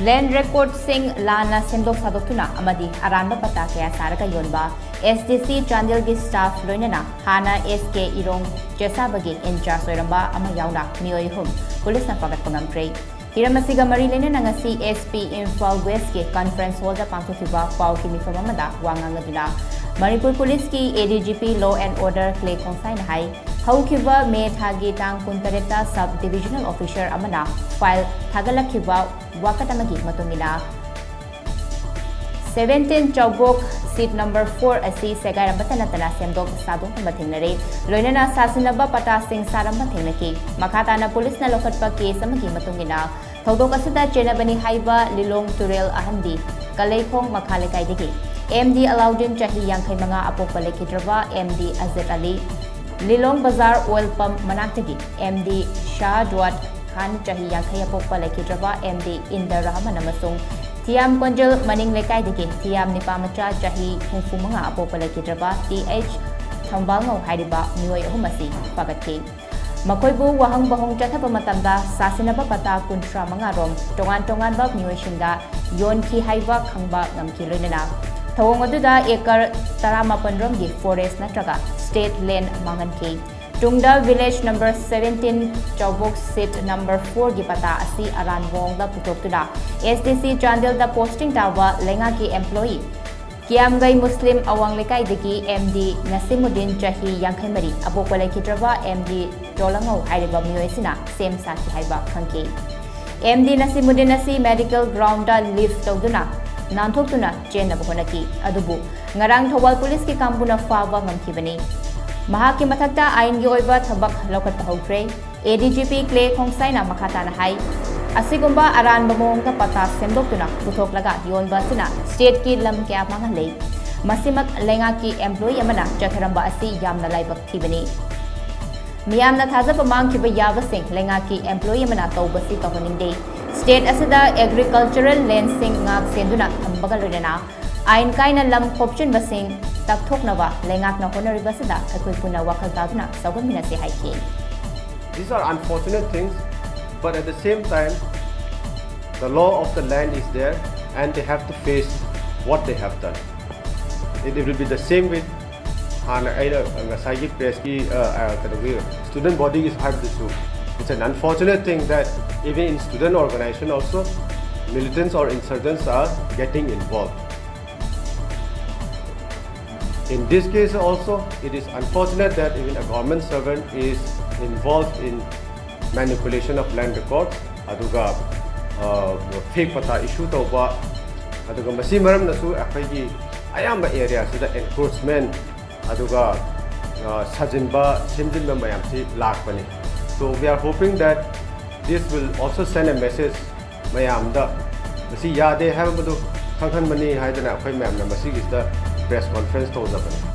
Land record sing lana semdok sadokuna amadi aranba pata kaya saraka yonba SDC Chandel gi staff loinana hana SK Irong Jesabagi in charge soiramba ama yauna miyoi hum police na pagat pangamtre hiramasiga mari lena ngasi SP Imphal West ke conference hall da pangthokiba pau ki mifam amada wangangaduna Manipur police ki ADGP law and order clay consign hai haukiba me thagi tang kuntareta sub divisional officer amana file thagalakiba wakatamagi matungina 17 Chowbok seat number 4 asi segai rambatana tana semdok sadong mathingnare loinana Sasinnaba Patta Semduna Peethoklamba makata na police na lokatpa case amagi matungina thodok asida chenabani haiba lilong turel ahandi kalekhong makhalekai digi MD Alauddin Chahi Yankai Manga Apokpa Lekidraba MD Azet Ali Lilong Bazar Oil Pump Manaktagi MD Shah Duat Khan Chahi Yankai Apokpa Lekidraba MD Indar Rahman Amasung Tiam Konjal Maning Lekai Digi Tiam Nipamacha Chahi Hungfu Manga Apokpa Lekidraba TH Thambangau Haidiba Mioi Humasi Pagatki Makoibu Wahang Bahong Chathapa Matamda Sasinnaba Patta Kuntra Mangarom Tongan Bak Mioi Shinda Yon Ki Haiba Khangba Ngamki Rinana Thawong aduda ekar 18 romgi forest natraga state land manganki Tungda village number 17 Chowbok seat number 4 gi pata asi aranwong da putoktuna SDC Chandel da posting tawa Leingakki employee Kiamgai Muslim awang lekai digi MD Nasimuddin Chahi Yankaimari Apokpa Lekidraba MD Dolangau Haiba Mioisina same saki haiba khangki MD Nasimuddin asi medical ground da live tawduna Nanthokuna Chena Bokonaki Adubu Ngarang Thawal Police ki Kambuna Faba Ngamkibani Mahaki Mathakta Ain gi oiba thabak laukat pahokre ADGP Clay Khongsaina Makhatana Hai Asigumba Aran Bamong Patta Semdokuna Puthoklaga Yonba Sina State ki lam kya mangalei Masimak Leingakki employee amana Chatharamba asi yamna laibak thibani Miyamna thazapa mangkiba yabasing Leingakki employee amana tawbasi tawhaningde State asida agricultural land sing ngak senduna ambagalorena ain kaina lam khopchin basing takthoknaba Leingakna honoriba sida akhoi puna wakal taduna sagamina se haiki These are unfortunate things, but at the same time the law of the land is there and they have to face what they have done. It will be the same with student body is hard to sue. It's an unfortunate thing that even in student organization also, militants or insurgents are getting involved. In this case also, it is unfortunate that even a government servant is involved in manipulation of land records, aduga fake pata issue tawba, aduga masi maram nasu akhaygi ayamba area sida encroachment, aduga sajinba simjinba mayam si lakpani. So we are hoping that this will also send a message mayamda masi yade have badu khangkhan mani haidana akhoi mayamna masi is the press conference to zabani